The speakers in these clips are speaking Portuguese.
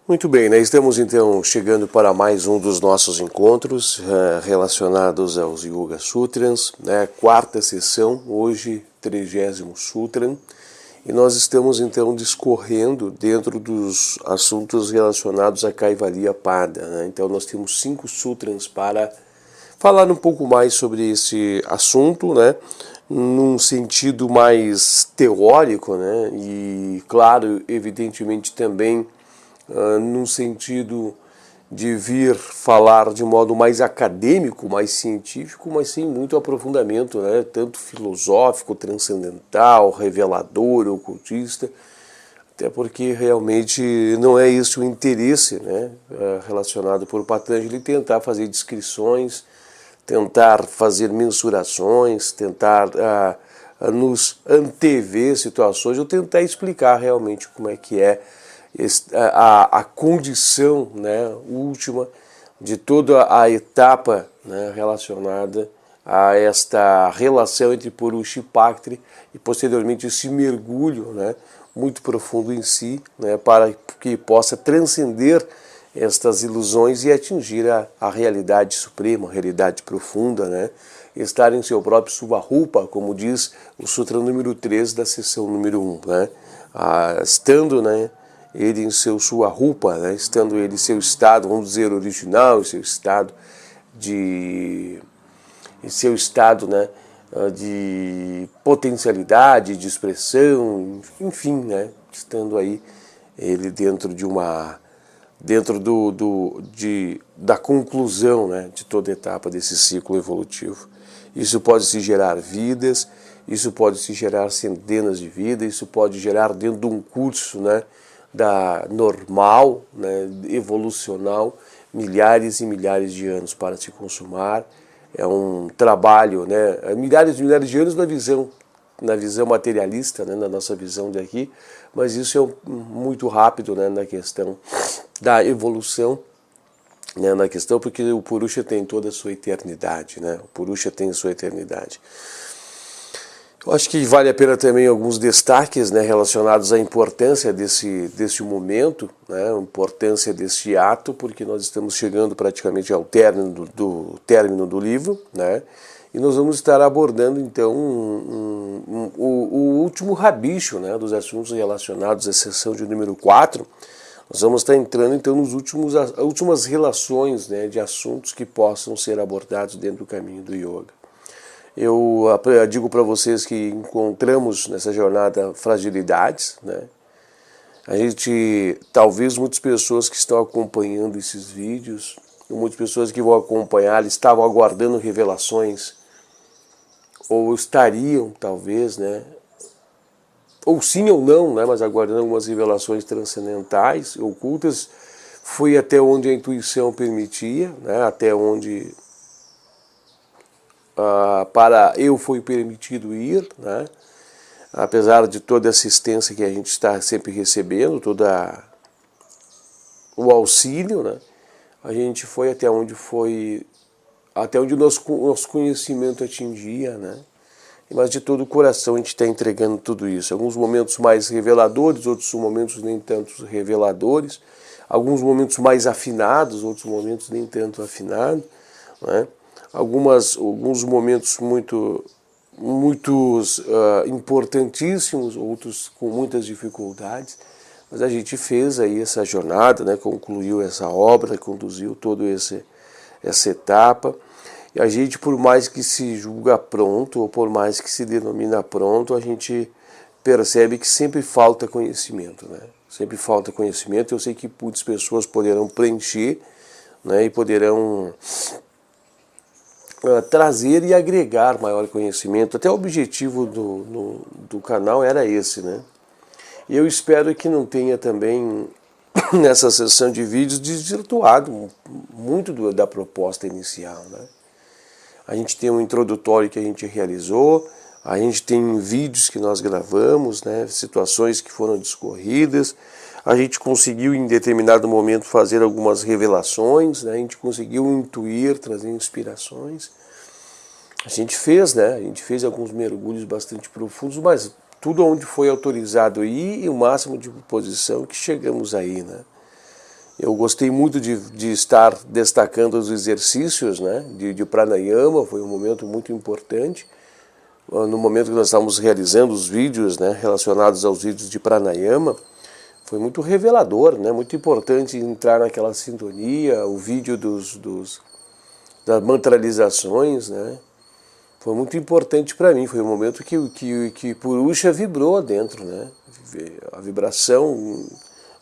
Muito bem, né? Estamos então chegando para mais um dos nossos encontros relacionados aos Yoga Sutras, né? Quarta sessão, hoje 30º Sutra, e nós estamos então discorrendo dentro dos assuntos relacionados a Kaivalya Pada, né? Então nós temos 5 sutras para falar um pouco mais sobre esse assunto, né? Num sentido mais teórico, né? E claro, evidentemente também num sentido de vir falar de modo mais acadêmico, mais científico, mas sem muito aprofundamento, né? Tanto filosófico, transcendental, revelador, ocultista, até porque realmente não é esse o interesse, né? Relacionado por Patanjali, tentar fazer descrições, tentar fazer mensurações, tentar nos antever situações, ou tentar explicar realmente como é que é a condição, né, última de toda a etapa, né, relacionada a esta relação entre Purusha e Paktri e posteriormente esse mergulho, né, muito profundo em si, né, para que possa transcender estas ilusões e atingir a realidade suprema, a realidade profunda, né, estar em seu próprio Subharupa, como diz o Sutra número 3 da seção número 1, né, estando, né, ele em seu Subharupa, né, estando ele em seu estado, vamos dizer, original, em seu estado né, de potencialidade, de expressão, enfim, né, estando aí ele dentro de da conclusão, né, de toda etapa desse ciclo evolutivo. Isso pode se gerar vidas, isso pode se gerar centenas de vidas, isso pode gerar dentro de um curso, né, da normal, né, evolucional, milhares e milhares de anos para se consumar. É um trabalho, né, milhares e milhares de anos na visão materialista, né, na nossa visão daqui, mas isso é muito rápido, né, na questão da evolução, né, na questão porque o Purusha tem toda a sua eternidade, né, o Purusha tem a sua eternidade. Eu acho que vale a pena também alguns destaques, né, relacionados à importância desse momento, né, a importância desse ato, porque nós estamos chegando praticamente ao término do livro, né, e nós vamos estar abordando então o último rabicho, né, dos assuntos relacionados à seção de número 4. Nós vamos estar entrando então nas últimas relações, né, de assuntos que possam ser abordados dentro do caminho do yoga. Eu digo para vocês que encontramos nessa jornada fragilidades, né? Talvez muitas pessoas que estão acompanhando esses vídeos, muitas pessoas que vão acompanhar, estavam aguardando revelações, ou estariam, talvez, né? Ou sim ou não, né? Mas aguardando algumas revelações transcendentais, ocultas, foi até onde a intuição permitia, né? Até onde para eu foi permitido ir, né? Apesar de toda a assistência que a gente está sempre recebendo, todo o auxílio, né? A gente foi até onde o nosso conhecimento atingia, né? Mas de todo o coração a gente está entregando tudo isso. Alguns momentos mais reveladores, outros momentos nem tanto reveladores, alguns momentos mais afinados, outros momentos nem tanto afinados, né? Alguns momentos muito importantíssimos, outros com muitas dificuldades, mas a gente fez aí essa jornada, né, concluiu essa obra, conduziu toda essa etapa, e a gente, por mais que se julga pronto, ou por mais que se denomina pronto, a gente percebe que sempre falta conhecimento, né? Sempre falta conhecimento. Eu sei que muitas pessoas poderão preencher, né, e poderão trazer e agregar maior conhecimento. Até o objetivo do canal era esse, né? E eu espero que não tenha também, nessa sessão de vídeos, desvirtuado muito da proposta inicial, né? A gente tem um introdutório que a gente realizou, a gente tem vídeos que nós gravamos, né? Situações que foram discorridas, a gente conseguiu em determinado momento fazer algumas revelações, né? A gente conseguiu intuir, trazer inspirações. A gente fez, né? A gente fez alguns mergulhos bastante profundos, mas tudo onde foi autorizado aí e o máximo de posição que chegamos aí, né? Eu gostei muito de estar destacando os exercícios, né? de pranayama, foi um momento muito importante. No momento que nós estávamos realizando os vídeos, né, relacionados aos vídeos de pranayama, foi muito revelador, né, muito importante entrar naquela sintonia, o vídeo das mantralizações, né, foi muito importante para mim, foi um momento que Purusha vibrou dentro, né, a vibração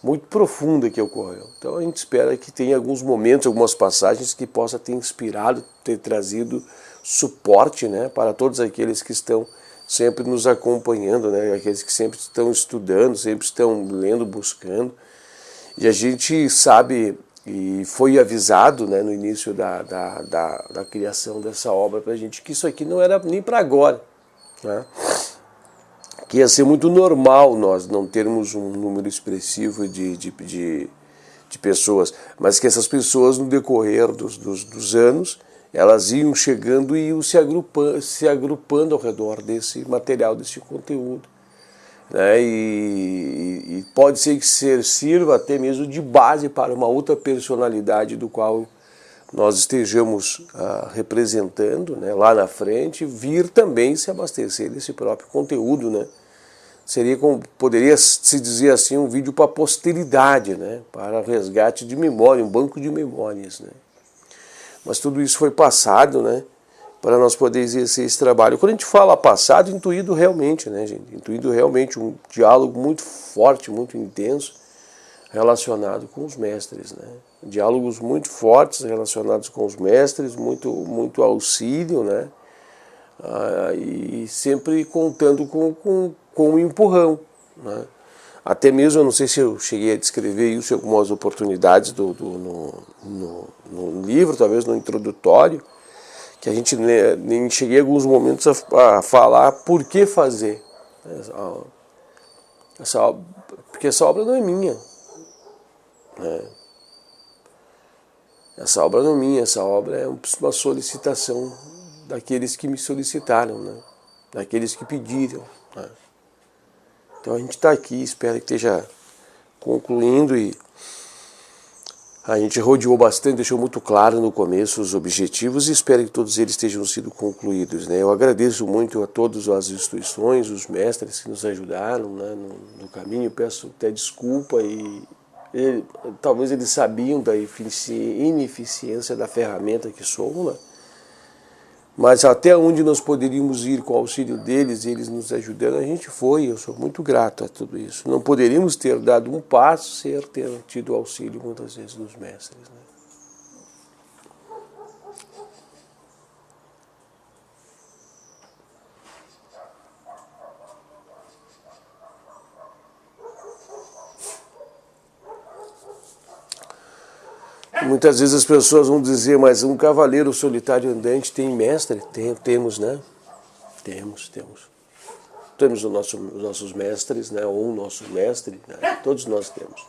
muito profunda que ocorreu. Então a gente espera que tenha alguns momentos, algumas passagens que possa ter inspirado, ter trazido suporte, né, para todos aqueles que estão sempre nos acompanhando, né, aqueles que sempre estão estudando, sempre estão lendo, buscando. E a gente sabe, e foi avisado, né, no início da criação dessa obra para a gente, que isso aqui não era nem para agora, né, que ia ser muito normal nós não termos um número expressivo de pessoas, mas que essas pessoas, no decorrer dos anos, elas iam chegando e iam se agrupando ao redor desse material, desse conteúdo, né? E pode ser que sirva até mesmo de base para uma outra personalidade do qual nós estejamos representando, né, lá na frente, vir também se abastecer desse próprio conteúdo, né? Poderia se dizer assim, um vídeo para a posteridade, né, para resgate de memória, um banco de memórias, né? Mas tudo isso foi passado, né, para nós poder exercer esse trabalho. Quando a gente fala passado, intuído realmente, né, gente? Intuído realmente um diálogo muito forte, muito intenso, relacionado com os mestres, né? Diálogos muito fortes relacionados com os mestres, muito auxílio, né? E sempre contando com um empurrão, né? Até mesmo, eu não sei se eu cheguei a descrever isso em algumas oportunidades no livro, talvez no introdutório, que a gente nem cheguei em alguns momentos a falar por que fazer essa obra, porque essa obra não é minha, né? Essa obra não é minha, essa obra é uma solicitação daqueles que me solicitaram, né? Daqueles que pediram, né? Então a gente está aqui, espero que esteja concluindo, e a gente rodeou bastante, deixou muito claro no começo os objetivos e espero que todos eles estejam sido concluídos, né? Eu agradeço muito a todas as instituições, os mestres que nos ajudaram, né, no caminho, peço até desculpa, talvez eles sabiam da ineficiência da ferramenta que sou, né? Mas até onde nós poderíamos ir com o auxílio deles, eles nos ajudando, a gente foi. Eu sou muito grato a tudo isso. Não poderíamos ter dado um passo sem ter tido auxílio muitas vezes dos mestres, né? Muitas vezes as pessoas vão dizer, mas um cavaleiro solitário andante tem mestre? Temos, né? Temos. Temos os nossos mestres, né? Ou o nosso mestre, né? Todos nós temos.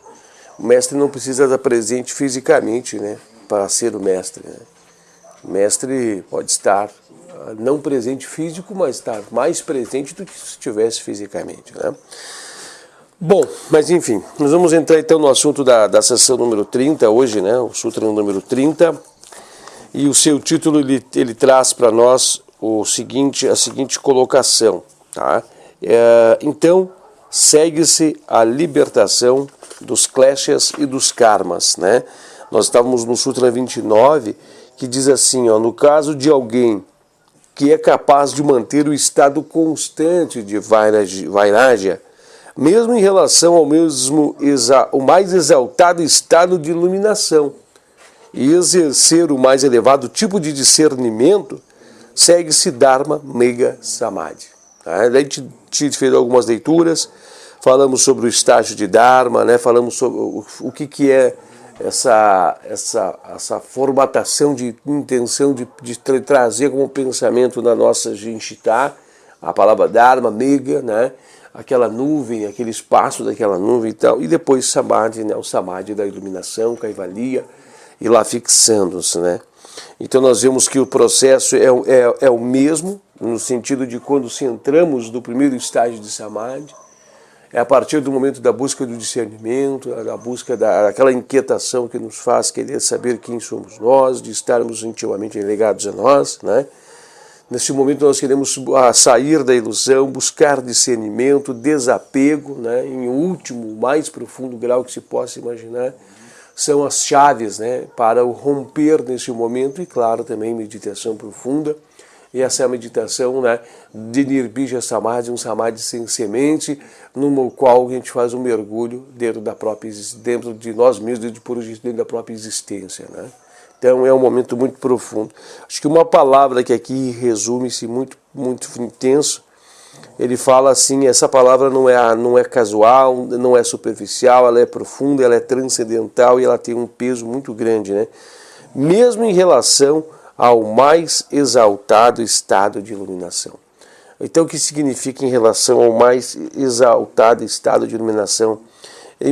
O mestre não precisa estar presente fisicamente, né, para ser o mestre, né? O mestre pode estar não presente físico, mas estar mais presente do que se estivesse fisicamente, né? Bom, mas enfim, nós vamos entrar então no assunto da sessão número 30 hoje, né? O Sutra número 30, e o seu título ele traz para nós a seguinte colocação, tá? Então, segue-se a libertação dos kleshas e dos karmas, né? Nós estávamos no Sutra 29, que diz assim, ó, no caso de alguém que é capaz de manter o estado constante de Vairagya, mesmo em relação ao o mais exaltado estado de iluminação, e exercer o mais elevado tipo de discernimento, segue-se Dharma Megha Samadhi. A gente fez algumas leituras, falamos sobre o estágio de Dharma, né? Falamos sobre o que é essa formatação de intenção de trazer como pensamento na nossa Jinchita a palavra Dharma, Megha, né? aquela nuvem, aquele espaço daquela nuvem e tal, e depois Samadhi, né, o Samadhi da iluminação, Kaivalya, e lá fixando-se, né? Então nós vemos que o processo é o mesmo, no sentido de quando se entramos no primeiro estágio de Samadhi, é a partir do momento da busca do discernimento, da busca daquela inquietação que nos faz querer saber quem somos nós, de estarmos intimamente ligados a nós, né? Nesse momento nós queremos sair da ilusão, buscar discernimento, desapego, né? Em último, mais profundo grau que se possa imaginar, são as chaves, né? Para o romper nesse momento e, claro, também meditação profunda. E essa é a meditação, né, de Nirbija Samadhi, um Samadhi sem semente, no qual a gente faz um mergulho dentro de nós mesmos, dentro da própria existência, né? Então é um momento muito profundo. Acho que uma palavra que aqui resume-se muito, muito intenso, ele fala assim, essa palavra não é casual, não é superficial, ela é profunda, ela é transcendental e ela tem um peso muito grande, né? Mesmo em relação ao mais exaltado estado de iluminação. Então, o que significa em relação ao mais exaltado estado de iluminação?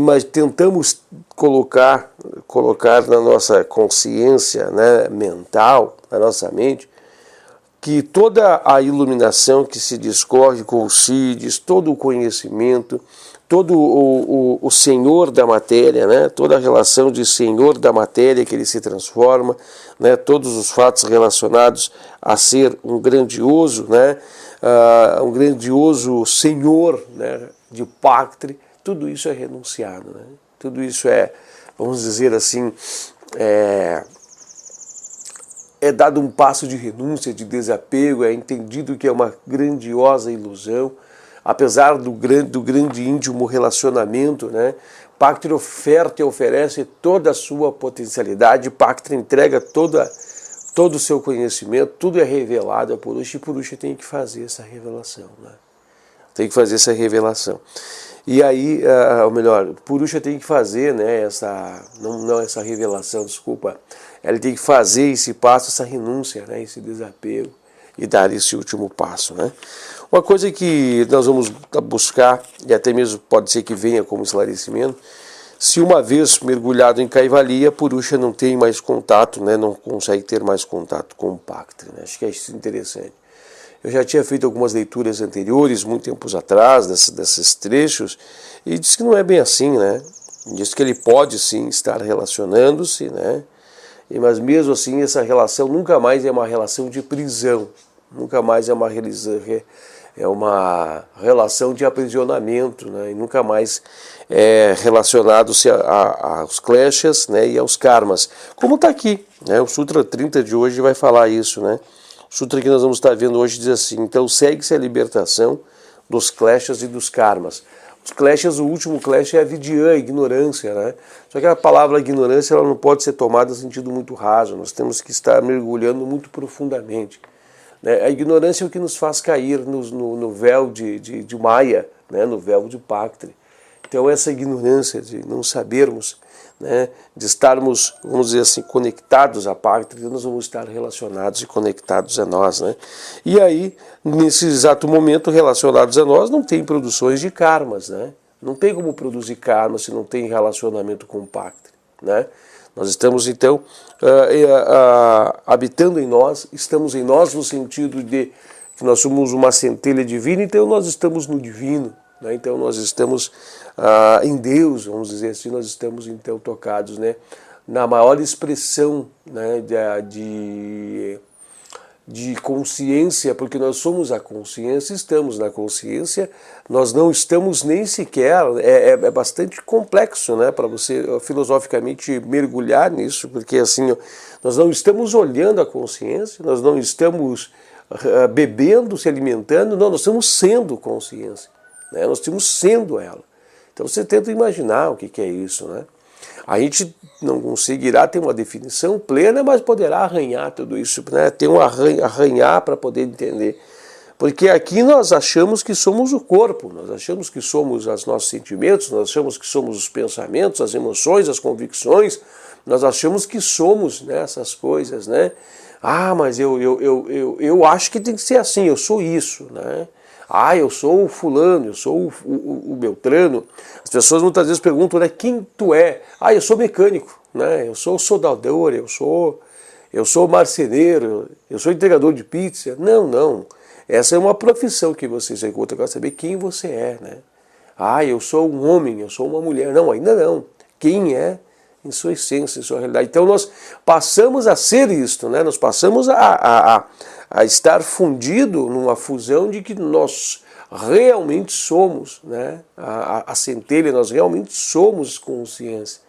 Mas tentamos colocar na nossa consciência, né, mental, na nossa mente, que toda a iluminação que se discorre com os CIDs, todo o conhecimento, todo o senhor da matéria, né, toda a relação de senhor da matéria que ele se transforma, né, todos os fatos relacionados a ser um grandioso, né, um grandioso senhor, né, de Paktri, tudo isso é renunciado, né? Tudo isso é, vamos dizer assim, é dado um passo de renúncia, de desapego, é entendido que é uma grandiosa ilusão, apesar do grande íntimo relacionamento, né? Paktri oferta e oferece toda a sua potencialidade, Paktri entrega todo o seu conhecimento, tudo é revelado a Purusha, e Purusha tem que fazer essa revelação, né? Tem que fazer essa revelação. E aí, ou melhor, Purusha tem que fazer, né, não essa revelação, desculpa, ela tem que fazer esse passo, essa renúncia, né, esse desapego e dar esse último passo, né. Uma coisa que nós vamos buscar, e até mesmo pode ser que venha como esclarecimento, se uma vez mergulhado em Kaivalya, Purusha não tem mais contato, né, não consegue ter mais contato com o Paktri, né, acho que é isso interessante. Eu já tinha feito algumas leituras anteriores, muito tempos atrás, desses trechos, e diz que não é bem assim, né? Diz que ele pode sim estar relacionando-se, né? Mas mesmo assim essa relação nunca mais é uma relação de prisão, nunca mais é uma relação de aprisionamento, né? E nunca mais é relacionado-se aos kleshas, né? E aos karmas. Como está aqui, né? O Sutra 30 de hoje vai falar isso, né? O sutra que nós vamos estar vendo hoje diz assim, então segue-se a libertação dos kleshas e dos karmas. Os kleshas, o último klesha é a vidya, a ignorância, né? Só que a palavra ignorância ela não pode ser tomada no sentido muito raso, nós temos que estar mergulhando muito profundamente, né? A ignorância é o que nos faz cair no véu de Maya, né? No véu de Paktri. Então essa ignorância de não sabermos, né, de estarmos, vamos dizer assim, conectados à Paktri, nós vamos estar relacionados e conectados a nós, né? E aí, nesse exato momento, relacionados a nós, não tem produções de karmas, né? Não tem como produzir karma se não tem relacionamento com o Paktri, né? Nós estamos, então, habitando em nós, estamos em nós no sentido de que nós somos uma centelha divina, então nós estamos no divino, né? Então nós estamos em Deus, vamos dizer assim, nós estamos então tocados, né, na maior expressão, né, de consciência, porque nós somos a consciência, estamos na consciência, nós não estamos nem sequer, é bastante complexo, né, para você filosoficamente mergulhar nisso, porque assim, nós não estamos olhando a consciência, nós não estamos bebendo, se alimentando, não, nós estamos sendo consciência, né, nós estamos sendo ela. Então você tenta imaginar o que é isso, né? A gente não conseguirá ter uma definição plena, mas poderá arranhar tudo isso, né? Ter um arranhar para poder entender. Porque aqui nós achamos que somos o corpo, nós achamos que somos os nossos sentimentos, nós achamos que somos os pensamentos, as emoções, as convicções, nós achamos que somos, né, essas coisas, né? Ah, mas eu acho que tem que ser assim, eu sou isso, né? Ah, eu sou o fulano, eu sou o Beltrano. As pessoas muitas vezes perguntam, né, quem tu é? Ah, eu sou mecânico, né? Eu sou soldador, eu sou marceneiro, eu sou entregador de pizza. Não, não. Essa é uma profissão que você executa. Eu quero saber quem você é, né? Ah, eu sou um homem, eu sou uma mulher. Não, ainda não. Quem é em sua essência, em sua realidade. Então nós passamos a ser isto, né? Nós passamos a estar fundido numa fusão de que nós realmente somos, né? A centelha, nós realmente somos consciência.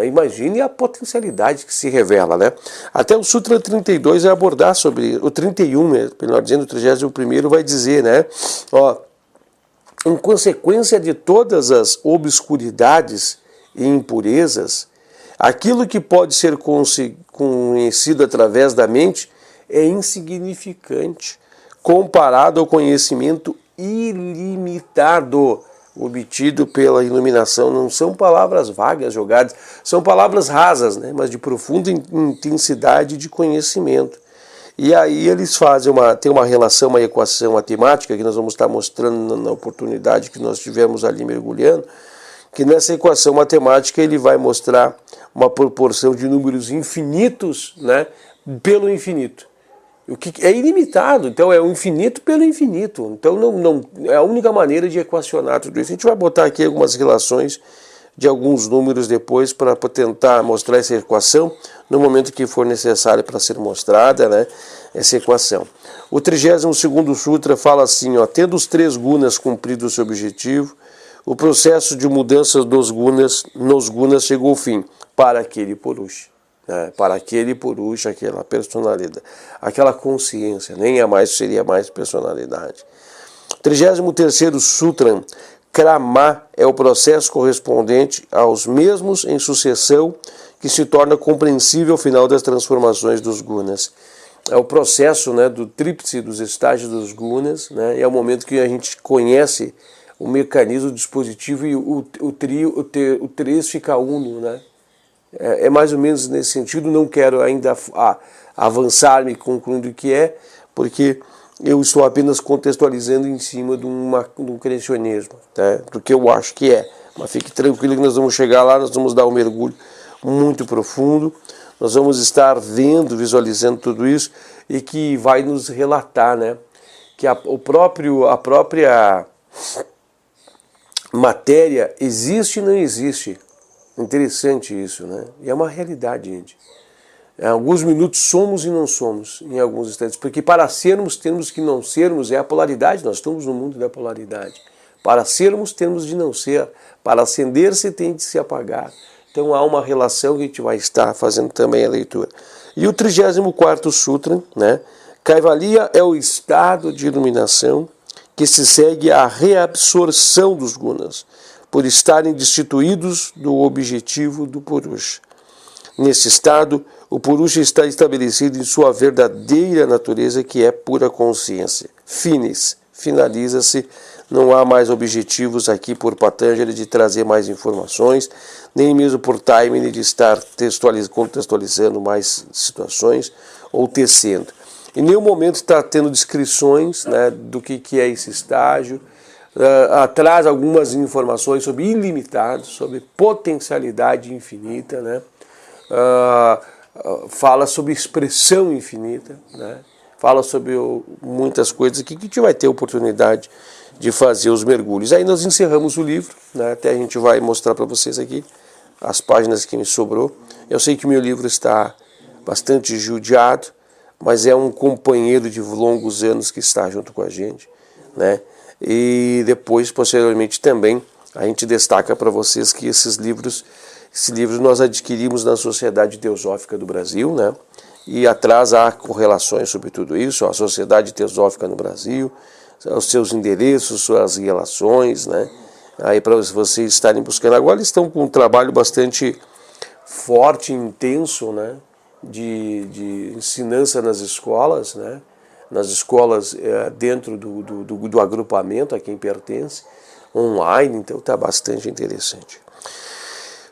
Imagine a potencialidade que se revela, né? Até o Sutra 32 vai abordar sobre, o 31, melhor dizendo, o 31º vai dizer, né? Ó, em consequência de todas as obscuridades e impurezas, aquilo que pode ser conhecido através da mente é insignificante comparado ao conhecimento ilimitado obtido pela iluminação. Não são palavras vagas jogadas, são palavras rasas, né, mas de profunda intensidade de conhecimento. E aí eles tem uma relação, uma equação matemática que nós vamos estar mostrando na oportunidade que nós tivemos ali mergulhando, que nessa equação matemática ele vai mostrar uma proporção de números infinitos, né, pelo infinito. O que é ilimitado, então é o infinito pelo infinito. Então não é a única maneira de equacionar tudo isso. A gente vai botar aqui algumas relações de alguns números depois para tentar mostrar essa equação no momento que for necessário para ser mostrada, né, essa equação. O 32º Sutra fala assim, ó, tendo os 3 gunas cumprido o seu objetivo, o processo de mudança nos gunas chegou ao fim para aquele Purusha. Para aquele Purusha, aquela personalidade, aquela consciência, seria mais personalidade. 33º Sutra, Krama é o processo correspondente aos mesmos em sucessão que se torna compreensível ao final das transformações dos gunas. É o processo, né, do tríplice dos estágios dos gunas, né, é o momento que a gente conhece o mecanismo, o dispositivo e o 3 fica uno, né? É mais ou menos nesse sentido. Não quero ainda avançar-me concluindo o que é, porque eu estou apenas contextualizando em cima de um criacionismo, tá? Do que eu acho que é. Mas fique tranquilo que nós vamos chegar lá, nós vamos dar um mergulho muito profundo, nós vamos estar visualizando tudo isso e que vai nos relatar, né, que a própria matéria existe e não existe. Interessante isso, né? E é uma realidade, gente. Em alguns minutos somos e não somos, em alguns instantes. Porque para sermos, temos que não sermos, é a polaridade, nós estamos no mundo da polaridade. Para sermos, temos de não ser. Para acender-se, tem de se apagar. Então há uma relação que a gente vai estar fazendo também a leitura. E o 34º Sutra, né? Kaivalya é o estado de iluminação que se segue à reabsorção dos gunas, por estarem destituídos do objetivo do Purusha. Nesse estado, o Purusha está estabelecido em sua verdadeira natureza, que é pura consciência. Finaliza-se, não há mais objetivos aqui por Patanjali de trazer mais informações, nem mesmo por Taimini de estar contextualizando mais situações ou tecendo. Em nenhum momento está tendo descrições, né, do que é esse estágio. Traz algumas informações sobre ilimitado, sobre potencialidade infinita, né? Fala sobre expressão infinita, né? Fala sobre muitas coisas aqui que a gente vai ter oportunidade de fazer os mergulhos. Aí nós encerramos o livro, né? Até a gente vai mostrar para vocês aqui as páginas que me sobrou. Eu sei que meu livro está bastante judiado, mas é um companheiro de longos anos que está junto com a gente, né? E depois, posteriormente, também a gente destaca para vocês que esses livros nós adquirimos na Sociedade Teosófica do Brasil, né? E atrás há correlações sobre tudo isso, a Sociedade Teosófica no Brasil, os seus endereços, suas relações, né? Aí para vocês estarem buscando. Agora eles estão com um trabalho bastante forte, intenso, né? De ensinança nas escolas, né? Nas escolas dentro do agrupamento a quem pertence, online, então está bastante interessante.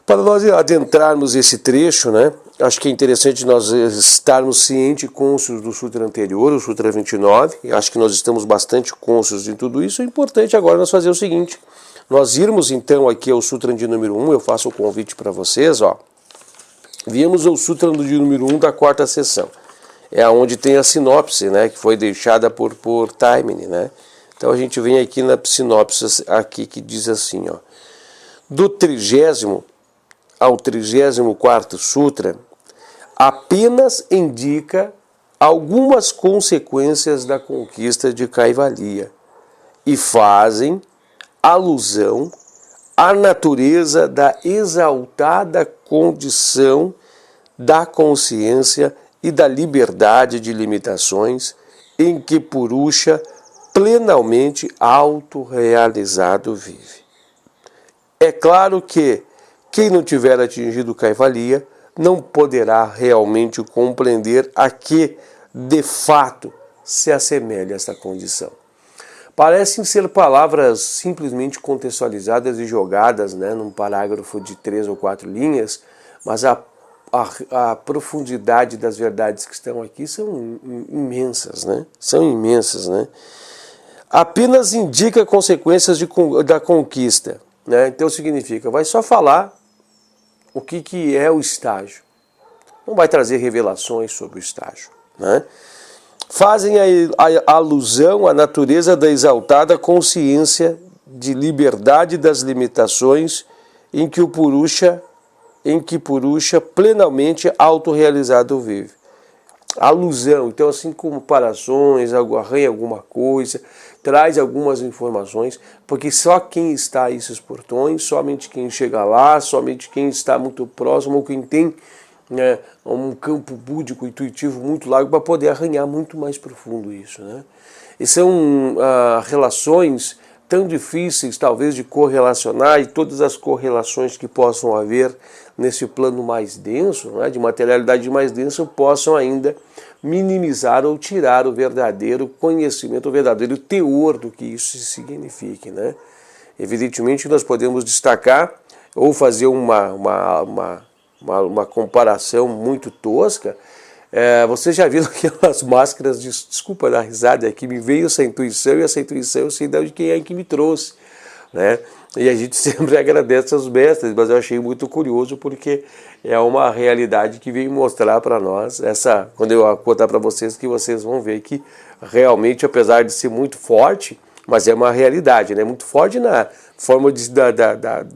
Para nós adentrarmos esse trecho, né, acho que é interessante nós estarmos cientes cônscios do Sutra anterior, o Sutra 29, e acho que nós estamos bastante cônscios de tudo isso. É importante agora nós fazer o seguinte, nós irmos então aqui ao Sutra de número 1, eu faço o convite para vocês, ó. Viemos ao Sutra de número 1 da quarta sessão. É onde tem a sinopse, né, que foi deixada por Taimini, né? Então a gente vem aqui na sinopse aqui que diz assim, ó. Do 30º ao 34º Sutra, apenas indica algumas consequências da conquista de Kaivalya e fazem alusão à natureza da exaltada condição da consciência e da liberdade de limitações em que Purusha plenamente autorrealizado vive. É claro que quem não tiver atingido Kaivalya não poderá realmente compreender a que, de fato, se assemelha esta condição. Parecem ser palavras simplesmente contextualizadas e jogadas, né, num parágrafo de 3 ou 4 linhas, mas a profundidade das verdades que estão aqui são imensas, né? São imensas, né? Apenas indica consequências da conquista, né? Então significa, vai só falar o que é o estágio. Não vai trazer revelações sobre o estágio, né? Fazem a alusão à natureza da exaltada consciência de liberdade das limitações em que Purusha plenamente autorrealizado vive. Alusão, então assim, comparações, arranha alguma coisa, traz algumas informações, porque só quem está a esses portões, somente quem chega lá, somente quem está muito próximo, ou quem tem, né, um campo búdico, intuitivo muito largo, para poder arranhar muito mais profundo isso, né? E são relações tão difíceis, talvez, de correlacionar, e todas as correlações que possam haver nesse plano mais denso, né, de materialidade mais densa, possam ainda minimizar ou tirar o verdadeiro conhecimento, o verdadeiro teor do que isso signifique, né? Evidentemente, nós podemos destacar ou fazer uma comparação muito tosca. Vocês já viram aquelas máscaras de... Desculpa dar risada aqui, me veio essa intuição, e essa intuição eu sei de quem é que me trouxe, né? E a gente sempre agradece aos mestres, mas eu achei muito curioso porque é uma realidade que veio mostrar para nós, quando eu contar para vocês, que vocês vão ver que realmente, apesar de ser muito forte, mas é uma realidade, né? Muito forte na forma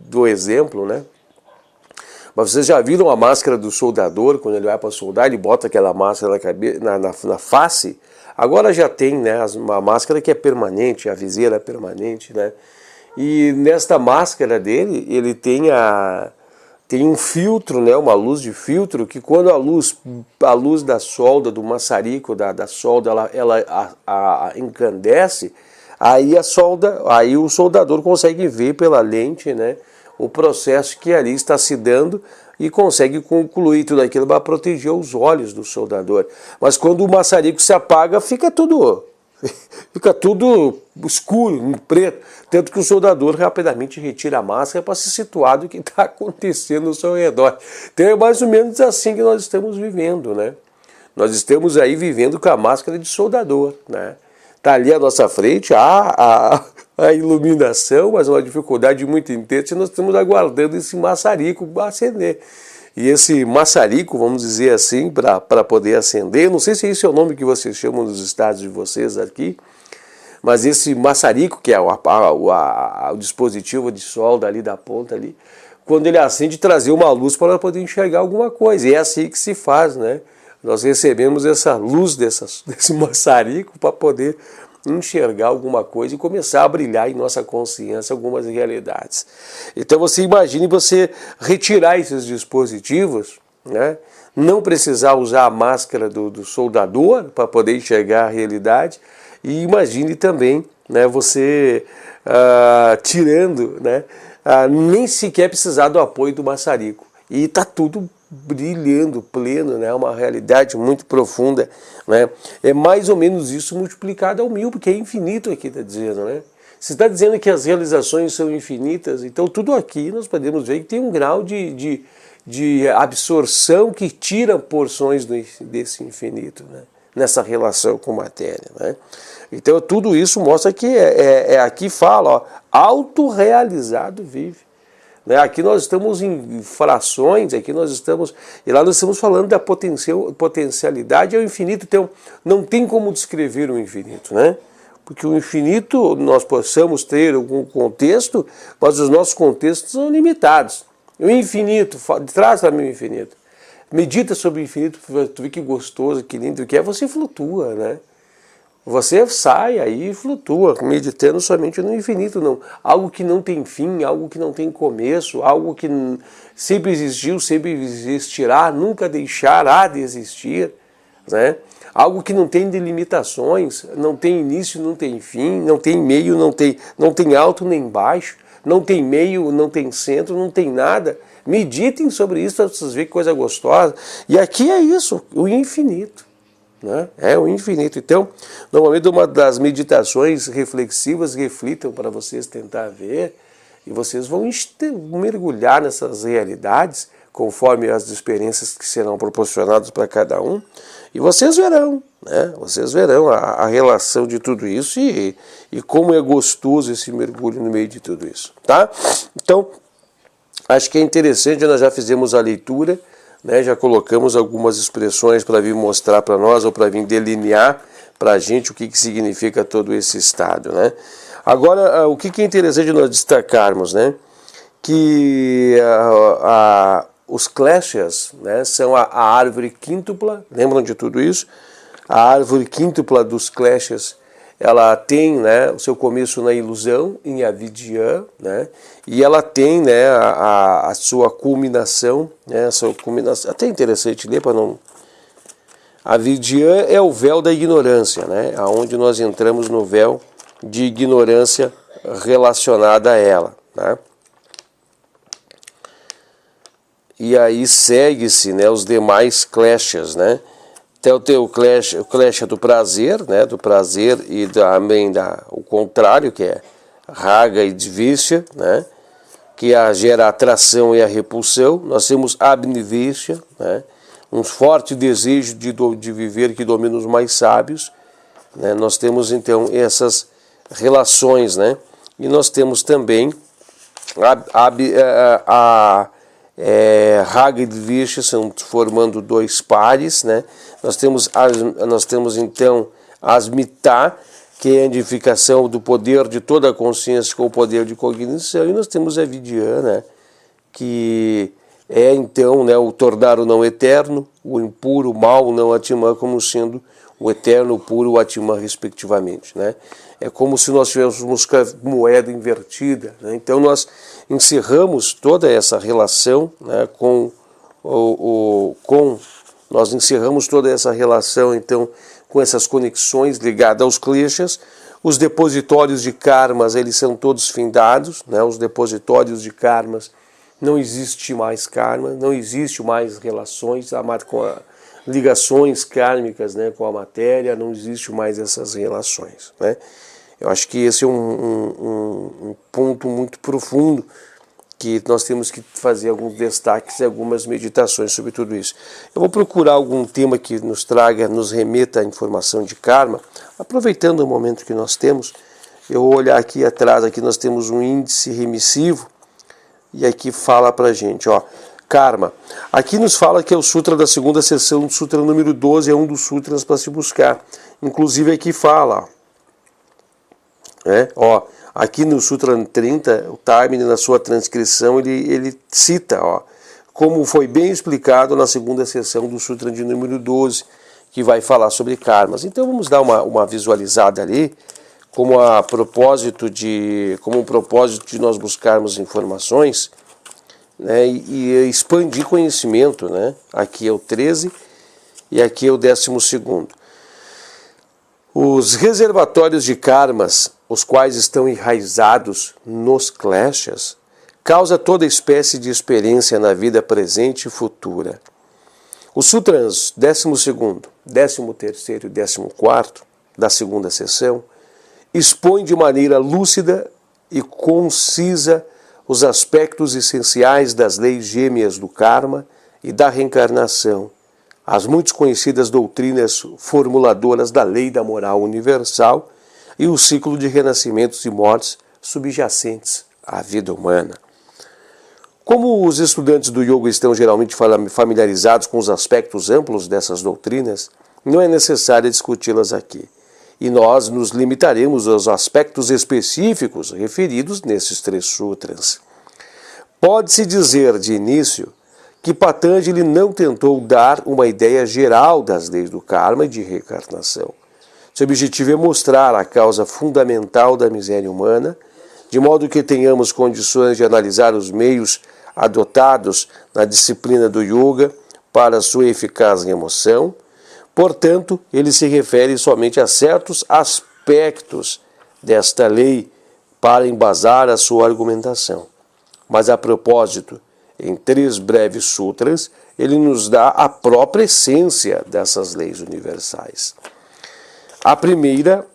do exemplo, né? Mas vocês já viram a máscara do soldador, quando ele vai para soldar, ele bota aquela máscara na face? Agora já tem, né, uma máscara que é permanente, a viseira é permanente, né? E nesta máscara dele, ele tem um filtro, né, uma luz de filtro, que quando a luz da solda, do maçarico, da solda, ela encandece, aí o soldador consegue ver pela lente, né, o processo que ali está se dando e consegue concluir tudo aquilo para proteger os olhos do soldador. Mas quando o maçarico se apaga, fica tudo escuro, preto, tanto que o soldador rapidamente retira a máscara para se situar do que está acontecendo ao seu redor. Então é mais ou menos assim que nós estamos vivendo, né? Nós estamos aí vivendo com a máscara de soldador, né? Está ali à nossa frente a iluminação, mas uma dificuldade muito intensa, e nós estamos aguardando esse maçarico acender. E esse maçarico, vamos dizer assim, para poder acender, não sei se esse é o nome que vocês chamam nos estados de vocês aqui, mas esse maçarico, que é o dispositivo de solda ali da ponta ali, quando ele acende, trazer uma luz para poder enxergar alguma coisa. E é assim que se faz, né? Nós recebemos essa luz desse maçarico para poder enxergar alguma coisa e começar a brilhar em nossa consciência algumas realidades. Então você imagine você retirar esses dispositivos, né? Não precisar usar a máscara do soldador para poder enxergar a realidade, e imagine também, né, você tirando, né, nem sequer precisar do apoio do maçarico, e está tudo brilhando, pleno, né? Uma realidade muito profunda, né? É mais ou menos isso multiplicado ao 1000, porque é infinito aqui, está dizendo, né? Se está dizendo que as realizações são infinitas, então tudo aqui nós podemos ver que tem um grau de de absorção que tira porções desse infinito, né? Nessa relação com matéria, né? Então tudo isso mostra que aqui fala, ó, autorrealizado vive. Né? Aqui nós estamos em frações, aqui nós estamos, e lá nós estamos falando da potencialidade ao infinito, então não tem como descrever o infinito, né? Porque o infinito nós possamos ter algum contexto, mas os nossos contextos são limitados. O infinito, traz para mim o infinito. Medita sobre o infinito, tu vê que gostoso, que lindo que é, você flutua, né? Você sai aí e flutua, meditando somente no infinito, não. Algo que não tem fim, algo que não tem começo, algo que sempre existiu, sempre existirá, nunca deixará de existir, né? Algo que não tem delimitações, não tem início, não tem fim, não tem meio, não tem alto nem baixo, não tem meio, não tem centro, não tem nada. Meditem sobre isso para vocês verem que coisa gostosa. E aqui é isso, o infinito. Né? É o infinito. Então, normalmente uma das meditações reflexivas, reflitam para vocês tentar ver, e vocês vão mergulhar nessas realidades, conforme as experiências que serão proporcionadas para cada um, e vocês verão, né? Vocês verão a relação de tudo isso e como é gostoso esse mergulho no meio de tudo isso, tá? Então, acho que é interessante, nós já fizemos a leitura, né, já colocamos algumas expressões para vir mostrar para nós, ou para vir delinear para a gente o que significa todo esse estado, né? Agora, o que é interessante nós destacarmos, né? Que os kleshas, né, são a árvore quíntupla, lembram de tudo isso? A árvore quíntupla dos kleshas, ela tem, né, o seu começo na ilusão, em avidya, né, e ela tem, né, a sua culminação, né, a sua culminação, até interessante ler para não... Avidya é o véu da ignorância, né, aonde nós entramos no véu de ignorância relacionada a ela, né. E aí segue-se, né, os demais kleshas, né. Então tem o klesha do prazer, né, do prazer, e também o contrário, que é raga e dvishya, né, que gera a atração e a repulsão. Nós temos abnivishya, né, um forte desejo de viver que domina os mais sábios, né. Nós temos então essas relações, né, e nós temos também raga e dvishya, são formando dois pares, né. Nós temos então asmita, que é a identificação do poder de toda a consciência com o poder de cognição, e nós temos a vidya, né, que é então, né, o tornar o não eterno, o impuro, o mal, o não atman, como sendo o eterno, o puro, o atman, respectivamente, né. É como se nós tivéssemos moeda invertida, né? Então nós encerramos toda essa relação, né, nós encerramos toda essa relação, então, com essas conexões ligadas aos kleshas. Os depositórios de karmas, eles são todos findados, né? Os depositórios de karmas, não existe mais karma, não existe mais relações, ligações kármicas, né, com a matéria, não existe mais essas relações, né? Eu acho que esse é um ponto muito profundo, que nós temos que fazer alguns destaques e algumas meditações sobre tudo isso. Eu vou procurar algum tema que nos remeta à informação de karma, aproveitando o momento que nós temos. Eu vou olhar aqui atrás, aqui nós temos um índice remissivo, e aqui fala pra gente, ó, karma. Aqui nos fala que é o sutra da segunda seção, o sutra número 12, é um dos sutras para se buscar. Inclusive aqui fala, ó, aqui no Sutra 30, o Taimini, na sua transcrição, ele cita, ó, como foi bem explicado na segunda sessão do Sutra de número 12, que vai falar sobre karmas. Então vamos dar uma visualizada ali, como um propósito de nós buscarmos informações, né, e expandir conhecimento, né? Aqui é o 13 e aqui é o 12º. Os reservatórios de karmas, os quais estão enraizados nos kleshas, causa toda espécie de experiência na vida presente e futura. Os sutras 12º, 13º e 14º da segunda sessão expõem de maneira lúcida e concisa os aspectos essenciais das leis gêmeas do karma e da reencarnação, as muito conhecidas doutrinas formuladoras da lei da moral universal e o ciclo de renascimentos e mortes subjacentes à vida humana. Como os estudantes do yoga estão geralmente familiarizados com os aspectos amplos dessas doutrinas, não é necessário discuti-las aqui, e nós nos limitaremos aos aspectos específicos referidos nesses 3 sutras. Pode-se dizer de início que Patanjali não tentou dar uma ideia geral das leis do karma e de reencarnação. Seu objetivo é mostrar a causa fundamental da miséria humana, de modo que tenhamos condições de analisar os meios adotados na disciplina do yoga para sua eficaz remoção. Portanto, ele se refere somente a certos aspectos desta lei para embasar a sua argumentação. Mas, a propósito, em 3 breves sutras, ele nos dá a própria essência dessas leis universais. A primeira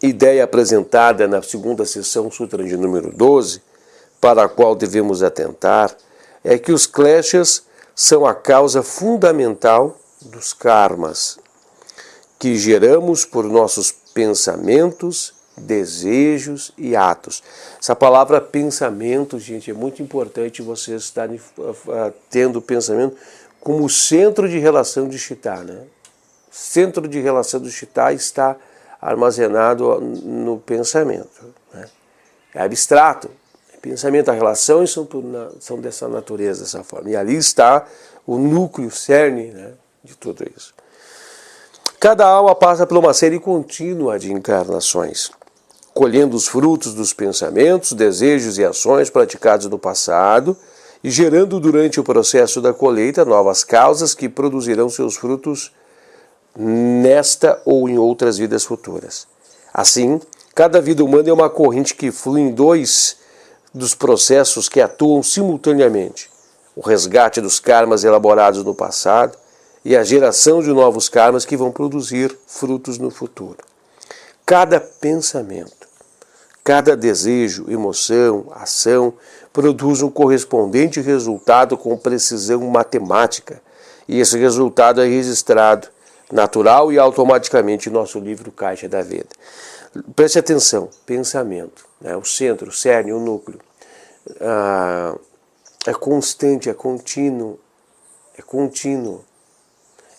ideia apresentada na 2ª seção, sutra de número 12, para a qual devemos atentar, é que os kleshas são a causa fundamental dos karmas que geramos por nossos pensamentos, desejos e atos. Essa palavra pensamento, gente, é muito importante vocês estarem tendo pensamento como centro de relação de Chitta, né? Centro de relação do Chitta está armazenado no pensamento, né? É abstrato. Pensamento, as relações são dessa natureza, dessa forma. E ali está o núcleo, o cerne, né, de tudo isso. Cada alma passa por uma série contínua de encarnações, colhendo os frutos dos pensamentos, desejos e ações praticados no passado e gerando durante o processo da colheita novas causas que produzirão seus frutos nesta ou em outras vidas futuras. Assim, cada vida humana é uma corrente que flui em 2 dos processos que atuam simultaneamente: o resgate dos karmas elaborados no passado e a geração de novos karmas que vão produzir frutos no futuro. Cada pensamento, cada desejo, emoção, ação produz um correspondente resultado com precisão matemática, e esse resultado é registrado natural e automaticamente em nosso livro Caixa da Vida. Preste atenção, pensamento, né? O centro, o cerne, o núcleo, é constante, é contínuo, é contínuo.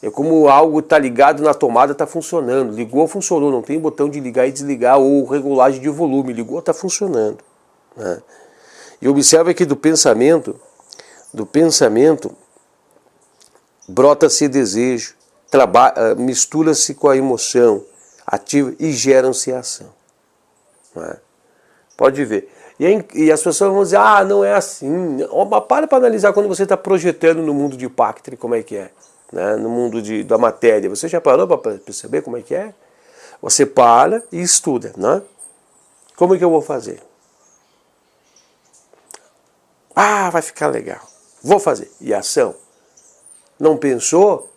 É como algo está ligado na tomada, está funcionando. Ligou, funcionou, não tem botão de ligar e desligar ou regulagem de volume. Ligou, está funcionando, né? E observa que do pensamento brota-se desejo, mistura-se com a emoção, ativa e geram-se ação, né? Pode ver. E as pessoas vão dizer, não é assim. Para analisar quando você está projetando no mundo de Paktri, como é que é, né? No mundo da matéria. Você já parou para perceber como é que é? Você para e estuda, né? Como é que eu vou fazer? Vai ficar legal. Vou fazer. E ação? Não pensou?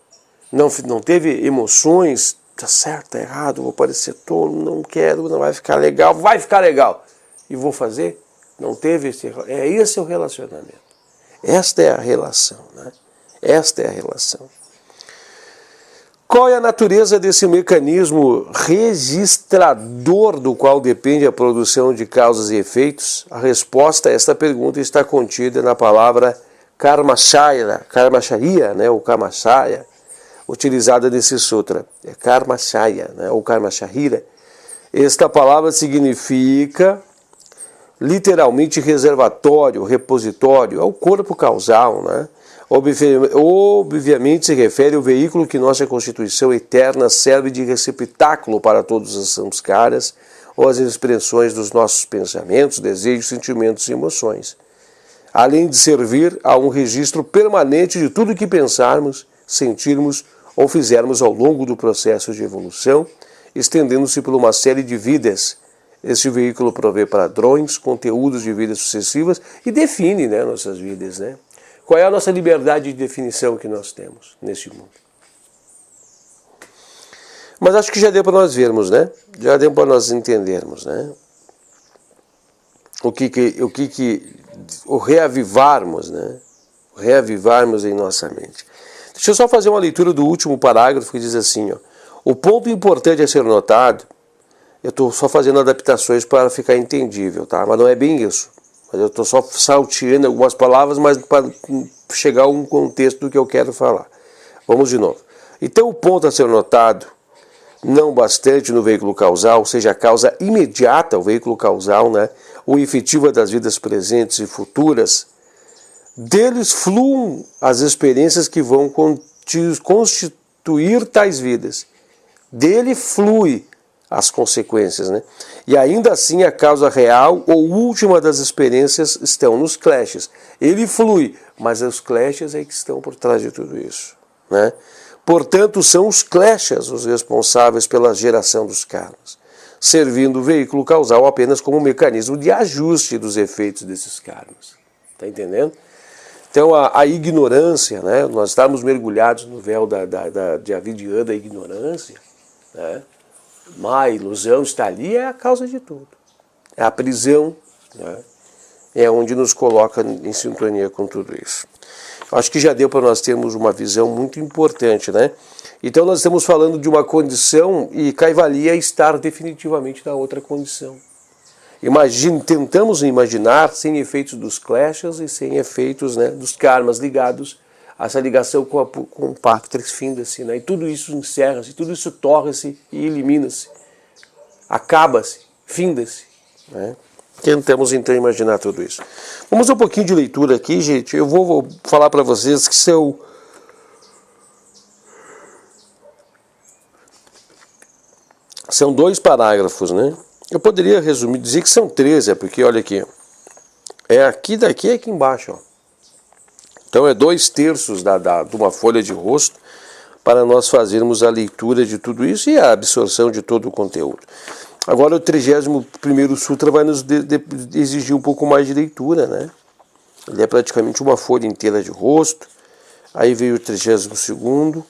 Não teve emoções? Tá certo, tá errado, vou parecer tolo, não quero, não vai ficar legal. Vai ficar legal. E vou fazer? Não teve esse é o relacionamento. Esta é a relação, né? Esta é a relação. Qual é a natureza desse mecanismo registrador do qual depende a produção de causas e efeitos? A resposta a esta pergunta está contida na palavra karmacharya, né, ou karmacharya, utilizada nesse sutra. É karmacharya, né, ou karmacharya. Esta palavra significa literalmente reservatório, repositório, é o corpo causal, né? Obviamente se refere ao veículo que nossa Constituição eterna serve de receptáculo para todos os samskaras ou as expressões dos nossos pensamentos, desejos, sentimentos e emoções, além de servir a um registro permanente de tudo que pensarmos, sentirmos ou fizermos ao longo do processo de evolução, estendendo-se por uma série de vidas. Este veículo provê padrões, conteúdos de vidas sucessivas e define, né, nossas vidas, né? Qual é a nossa liberdade de definição que nós temos neste mundo? Mas acho que já deu para nós vermos, né? Já deu para nós entendermos, né? o reavivarmos, né? O reavivarmos em nossa mente. Deixa eu só fazer uma leitura do último parágrafo que diz assim, ó, o ponto importante a ser notado, eu estou só fazendo adaptações para ficar entendível, tá? Mas não é bem isso. Mas eu estou só salteando algumas palavras, mas para chegar a um contexto do que eu quero falar. Vamos de novo. Então o ponto a ser notado, não bastante no veículo causal, ou seja, a causa imediata, o veículo causal, né, ou efetiva das vidas presentes e futuras, deles fluem as experiências que vão constituir tais vidas. Dele flui as consequências, né? E ainda assim a causa real ou última das experiências estão nos clashes. Ele flui, mas os clashes é que estão por trás de tudo isso, né? Portanto, são os clashes os responsáveis pela geração dos karmas, servindo o veículo causal apenas como um mecanismo de ajuste dos efeitos desses karmas. Está entendendo? Então, a ignorância, né? Nós estamos mergulhados no véu de avidiana da ignorância, né? Má ilusão está ali, é a causa de tudo. É a prisão, né? É onde nos coloca em sintonia com tudo isso. Acho que já deu para nós termos uma visão muito importante, né? Então nós estamos falando de uma condição e Kaivalya estar definitivamente na outra condição. Tentamos imaginar sem efeitos dos clashes e sem efeitos, né, dos karmas ligados a essa ligação com o Patrix finda-se, né? E tudo isso encerra-se, tudo isso torra-se e elimina-se, acaba-se, finda-se, né? Tentamos então imaginar tudo isso. Vamos um pouquinho de leitura aqui, gente. Eu vou falar para vocês que são 2 parágrafos, né? Eu poderia resumir, dizer que são 13, porque olha aqui, é aqui daqui e aqui embaixo, ó. Então é 2/3 de uma folha de rosto para nós fazermos a leitura de tudo isso e a absorção de todo o conteúdo. Agora o 31º Sutra vai nos exigir um pouco mais de leitura, né? Ele é praticamente uma folha inteira de rosto. Aí veio o 32º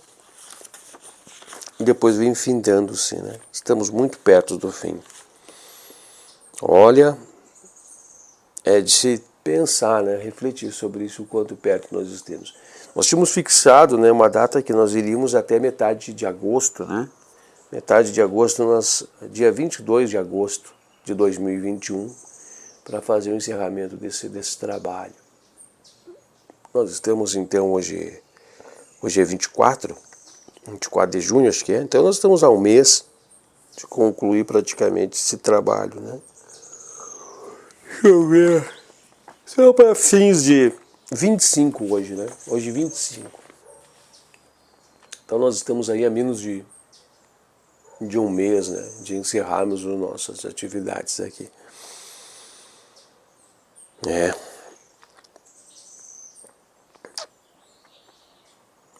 e depois vem findando-se, né? Estamos muito perto do fim. Olha, é de se pensar, né? Refletir sobre isso o quanto perto nós estamos. Nós tínhamos fixado, né, uma data que nós iríamos até metade de agosto, né? Metade de agosto, dia 22 de agosto de 2021, para fazer o encerramento desse trabalho. Nós estamos então hoje é 24 de junho, acho que é. Então nós estamos há um mês de concluir praticamente esse trabalho, né? Deixa eu ver. São para fins de 25 hoje, né? Hoje 25. Então nós estamos aí a menos de um mês, né? De encerrarmos as nossas atividades aqui.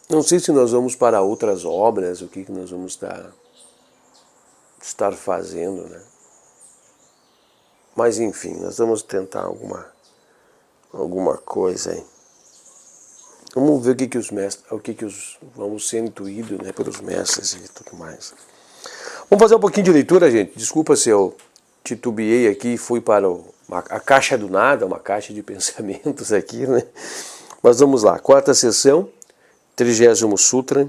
Não sei se nós vamos para outras obras, o que nós vamos estar fazendo, né? Mas enfim, nós vamos tentar alguma coisa aí. Vamos ver o que os mestres, vamos ser intuídos, né, pelos mestres e tudo mais. Vamos fazer um pouquinho de leitura, gente. Desculpa se eu titubeei aqui e fui para a caixa do nada, uma caixa de pensamentos aqui, né? Mas vamos lá, 4ª sessão, 30º Sutra,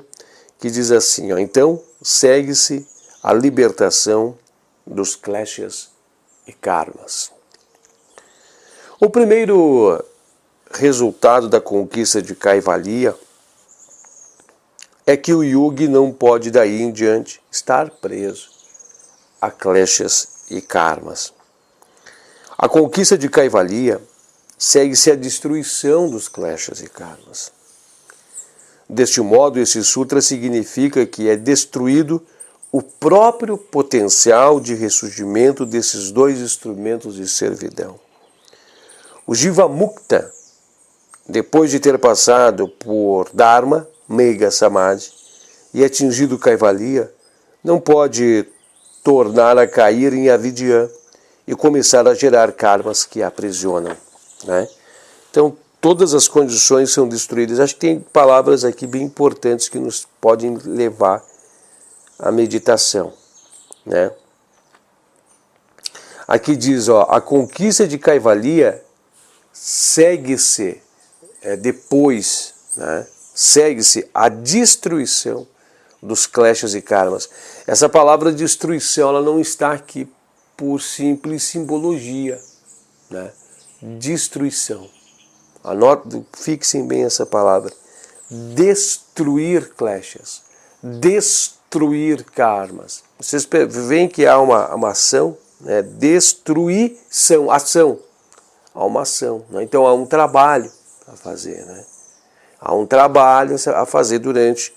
que diz assim, ó, então segue-se a libertação dos clashes e karmas. O primeiro resultado da conquista de Kaivalya é que o yogi não pode daí em diante estar preso a kleshas e karmas. A conquista de Kaivalya segue-se a destruição dos kleshas e karmas. Deste modo, esse sutra significa que é destruído o próprio potencial de ressurgimento desses 2 instrumentos de servidão. O Jivamukta, depois de ter passado por Dharma, Mega Samadhi, e atingido Kaivalya, não pode tornar a cair em Avidya e começar a gerar karmas que a aprisionam, né? Então, todas as condições são destruídas. Acho que tem palavras aqui bem importantes que nos podem levar à meditação, né? Aqui diz, ó, a conquista de Kaivalya segue-se depois, né? Segue-se a destruição dos kleshas e karmas. Essa palavra destruição, ela não está aqui por simples simbologia, né? Destruição. Anotem, fixem bem essa palavra. Destruir kleshas, destruir karmas. Vocês veem que há uma ação, né? Destruição, ação. Há uma ação, né? Então há um trabalho a fazer, né? Há um trabalho a fazer durante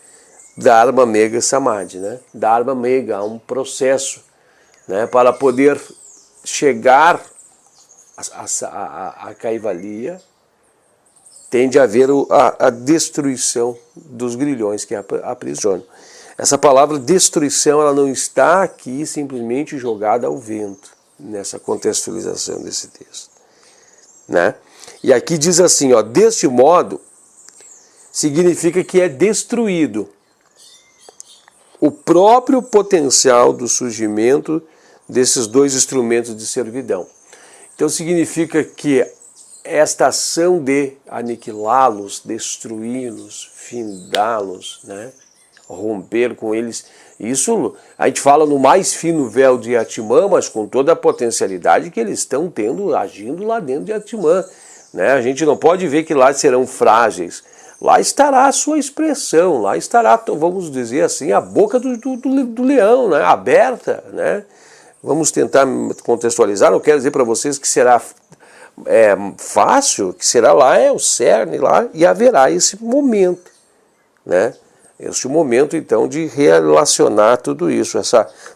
Dharma Mega Samadhi, né? Dharma Mega, há um processo, né? Para poder chegar a Kaivalya, tem de haver a destruição dos grilhões que aprisionam. Essa palavra destruição, ela não está aqui simplesmente jogada ao vento, nessa contextualização desse texto, né? E aqui diz assim, ó, deste modo, significa que é destruído o próprio potencial do surgimento desses dois instrumentos de servidão. Então significa que esta ação de aniquilá-los, destruí-los, findá-los, né? Romper com eles, isso a gente fala no mais fino véu de Atman, mas com toda a potencialidade que eles estão tendo, agindo lá dentro de Atman, né? A gente não pode ver que lá serão frágeis. Lá estará a sua expressão, lá estará, vamos dizer assim, a boca do leão, né? Aberta, né? Vamos tentar contextualizar, não quero dizer para vocês que será fácil, que será lá, o cerne lá, e haverá esse momento, né? Este momento, então, de relacionar tudo isso,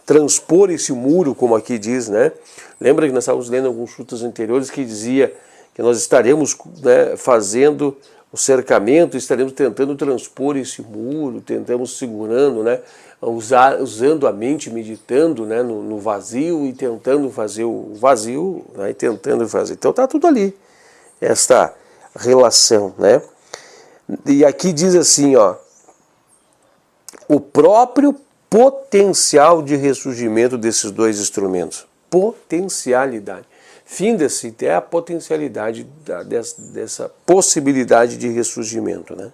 transpor esse muro, como aqui diz, né? Lembra que nós estávamos lendo alguns frutos anteriores que dizia que nós estaremos, né, fazendo o cercamento, estaremos tentando transpor esse muro, tentamos segurando, né? Usando a mente, meditando, né, no vazio e tentando fazer o vazio, né, e tentando fazer. Então está tudo ali, esta relação, né? E aqui diz assim, ó, o próprio potencial de ressurgimento desses dois instrumentos. Potencialidade. Finda-se até a potencialidade dessa possibilidade de ressurgimento, né?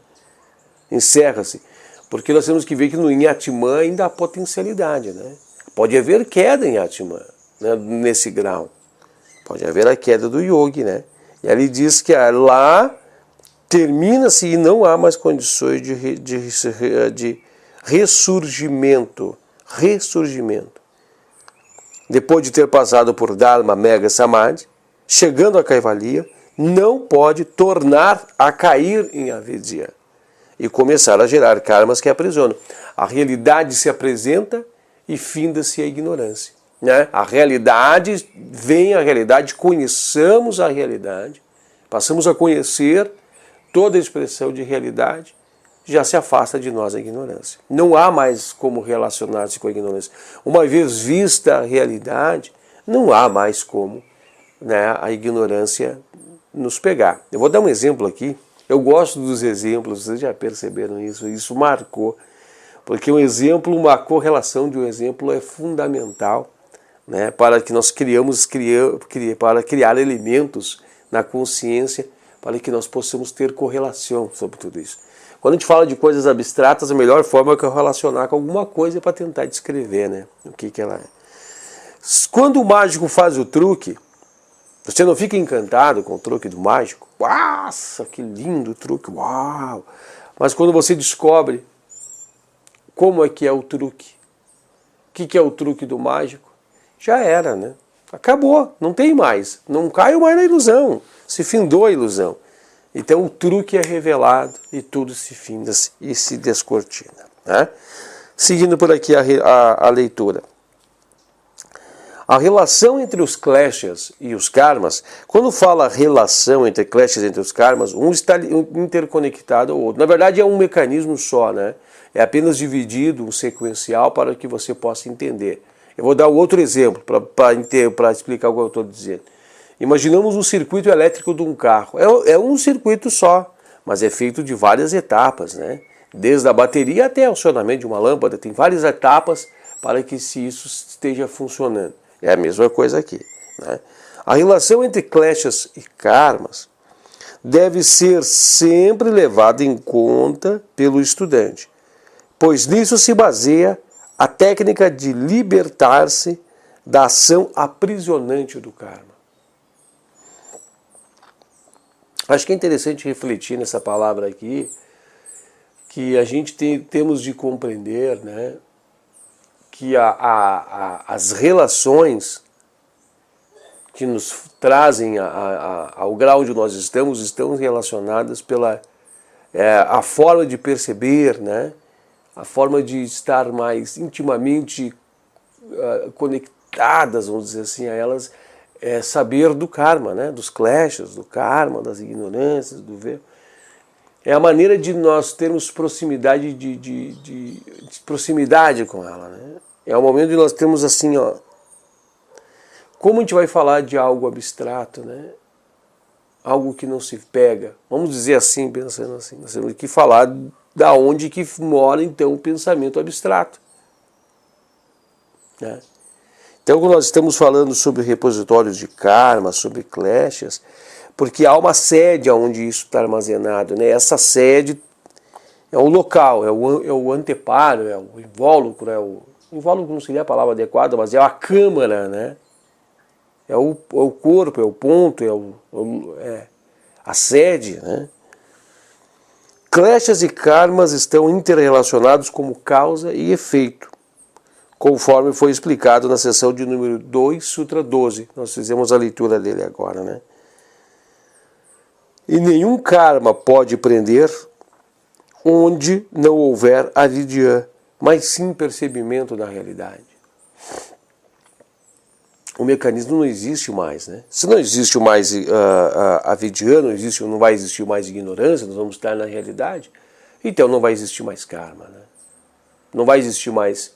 Encerra-se. Porque nós temos que ver que no Atman ainda há potencialidade, né? Pode haver queda em Atman, né, nesse grau. Pode haver a queda do yogi, né? E ali diz que lá termina-se e não há mais condições de ressurgimento. Ressurgimento. Depois de ter passado por Dharma Mega Samadhi, chegando a Kaivalya, não pode tornar a cair em avidya e começar a gerar karmas que aprisionam. A realidade se apresenta e finda-se a ignorância, né? A realidade vem, a realidade, conheçamos a realidade, passamos a conhecer toda a expressão de realidade, já se afasta de nós a ignorância. Não há mais como relacionar-se com a ignorância. Uma vez vista a realidade, não há mais como, né, a ignorância nos pegar. Eu vou dar um exemplo aqui. Eu gosto dos exemplos, vocês já perceberam isso? Isso marcou, porque um exemplo, a correlação de um exemplo é fundamental, né, para que nós para criar elementos na consciência, para que nós possamos ter correlação sobre tudo isso. Quando a gente fala de coisas abstratas, a melhor forma é relacionar com alguma coisa para tentar descrever, né, o que ela é. Quando o mágico faz o truque, você não fica encantado com o truque do mágico? Nossa, que lindo truque, uau! Mas quando você descobre como é que é o truque, o que é o truque do mágico, já era, né? Acabou, não tem mais, não caiu mais na ilusão, se findou a ilusão. Então o truque é revelado e tudo se finda e se descortina, né? Seguindo por aqui a leitura. A relação entre os kleshas e os karmas, quando fala relação entre kleshas e entre os karmas, um está interconectado ao outro. Na verdade é um mecanismo só, né? É apenas dividido, um sequencial para que você possa entender. Eu vou dar outro exemplo para explicar o que eu estou dizendo. Imaginamos um circuito elétrico de um carro. É um circuito só, mas é feito de várias etapas, né? Desde a bateria até o acionamento de uma lâmpada, tem várias etapas para que isso esteja funcionando. É a mesma coisa aqui. né? A relação entre kleshas e karmas deve ser sempre levada em conta pelo estudante, pois nisso se baseia a técnica de libertar-se da ação aprisionante do karma. Acho que é interessante refletir nessa palavra aqui, que a gente temos de compreender, né, que as relações que nos trazem ao grau onde nós estão relacionadas pela a forma de perceber, né, a forma de estar mais intimamente conectadas, vamos dizer assim, a elas, saber do karma, né, dos kleshas, do karma, das ignorâncias, do ver. É a maneira de nós termos proximidade de proximidade com ela, né? É o momento de nós termos assim, ó, como a gente vai falar de algo abstrato, né? Algo que não se pega. Vamos dizer assim, pensando assim, nós temos que falar da onde que mora então o pensamento abstrato, né? Então, quando nós estamos falando sobre repositórios de karma, sobre kleshas, porque há uma sede onde isso está armazenado, né? Essa sede é o local, é o anteparo, é o invólucro, invólucro não seria a palavra adequada, mas é a câmara, né? É o corpo, é o ponto, é a sede, né? Kleshas e karmas estão interrelacionados como causa e efeito, conforme foi explicado na seção de número 2, Sutra 12. Nós fizemos a leitura dele agora, né? E nenhum karma pode prender onde não houver avidya, mas sim percebimento da realidade. O mecanismo não existe mais, né? Se não existe mais avidya, não vai existir mais ignorância, nós vamos estar na realidade, então não vai existir mais karma, né? Não vai existir mais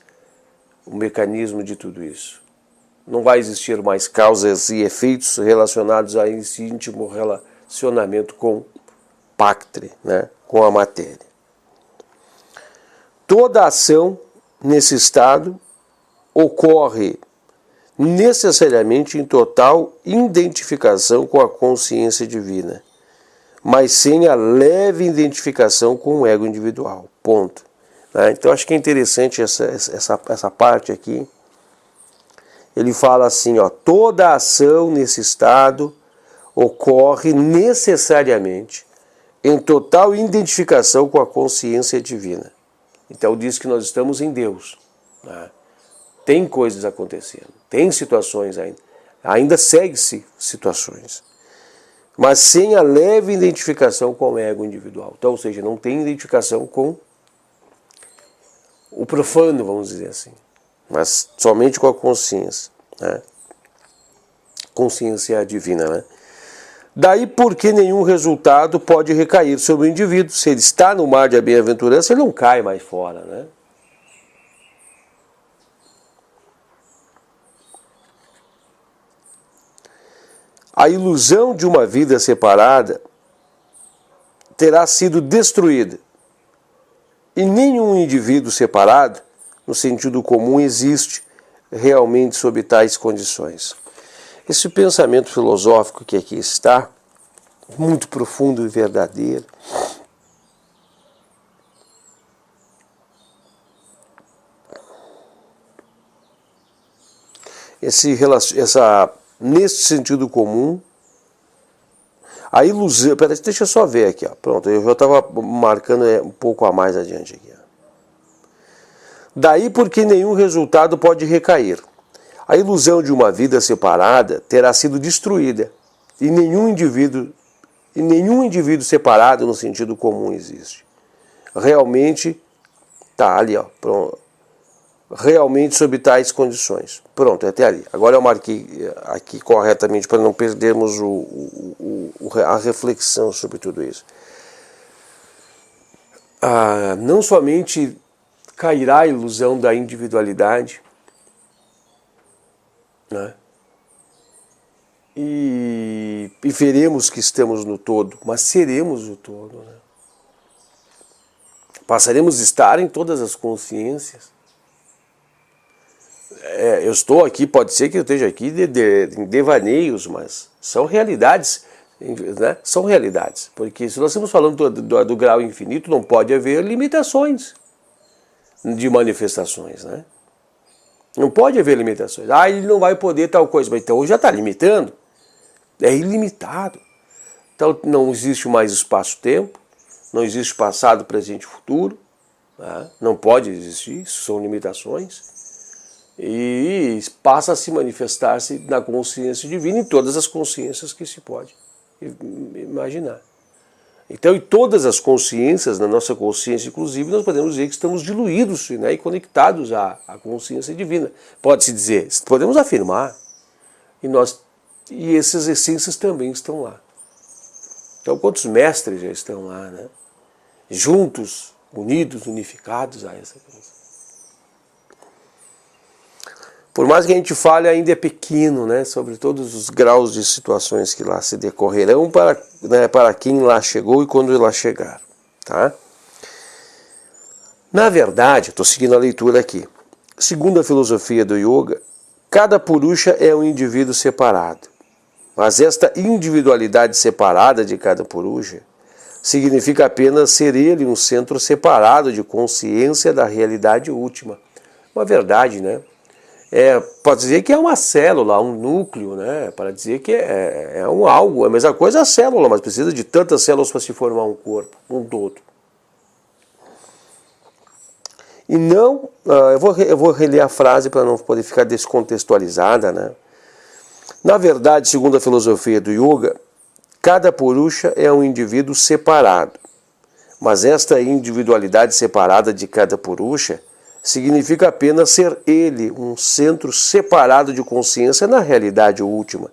o mecanismo de tudo isso. Não vai existir mais causas e efeitos relacionados a esse íntimo relacionamento com Paktri, né? Com a matéria. Toda ação nesse estado ocorre necessariamente em total identificação com a consciência divina, mas sem a leve identificação com o ego individual. Ponto. Então acho que é interessante essa parte aqui. Ele fala assim, ó, toda ação nesse estado ocorre necessariamente em total identificação com a consciência divina. Então diz que nós estamos em Deus, né? Tem coisas acontecendo, tem situações ainda segue-se situações, mas sem a leve identificação com o ego individual. Então, ou seja, não tem identificação com o profano, vamos dizer assim, mas somente com a consciência, né? Consciência divina, né? Daí porque nenhum resultado pode recair sobre o indivíduo. Se ele está no mar de bem-aventurança, ele não cai mais fora, né? A ilusão de uma vida separada terá sido destruída. E nenhum indivíduo separado, no sentido comum, existe realmente sob tais condições. Esse pensamento filosófico que aqui está, muito profundo e verdadeiro, nesse sentido comum, a ilusão... Peraí, deixa eu só ver aqui, ó. Pronto, eu já estava marcando um pouco a mais adiante aqui. Ó. Daí porque nenhum resultado pode recair. A ilusão de uma vida separada terá sido destruída e nenhum indivíduo separado no sentido comum existe. Realmente, tá ali, ó, pronto. Realmente sob tais condições. Pronto, até ali. Agora eu marquei aqui corretamente para não perdermos a reflexão sobre tudo isso. Não somente cairá a ilusão da individualidade, né? E veremos que estamos no todo, mas seremos o todo, né? Passaremos a estar em todas as consciências. eu estou aqui, pode ser que eu esteja aqui em devaneios, mas são realidades, né? São realidades, porque se nós estamos falando do grau infinito, não pode haver limitações de manifestações, né? Não pode haver limitações. Ele não vai poder tal coisa, mas então já está limitando. É ilimitado. Então não existe mais espaço-tempo, não existe passado, presente e futuro, né? Não pode existir, isso são limitações. E passa a se manifestar-se na consciência divina, em todas as consciências que se pode imaginar. Então, em todas as consciências, na nossa consciência inclusive, nós podemos dizer que estamos diluídos, né, e conectados à consciência divina. Pode-se dizer, podemos afirmar, e essas essências também estão lá. Então, quantos mestres já estão lá, né? Juntos, unidos, unificados a essa coisa. Por mais que a gente fale, ainda é pequeno, né, sobre todos os graus de situações que lá se decorrerão para quem lá chegou e quando lá chegar. Tá? Na verdade, estou seguindo a leitura aqui. Segundo a filosofia do yoga, cada purusha é um indivíduo separado. Mas esta individualidade separada de cada purusha significa apenas ser ele um centro separado de consciência da realidade última. Uma verdade, né? Pode dizer que é uma célula, um núcleo, né? Para dizer que é um algo, é a mesma coisa a célula, mas precisa de tantas células para se formar um corpo, um todo. E não, eu vou reler a frase para não poder ficar descontextualizada, né? Na verdade, segundo a filosofia do yoga, cada purusha é um indivíduo separado, mas esta individualidade separada de cada purusha significa apenas ser ele um centro separado de consciência na realidade última,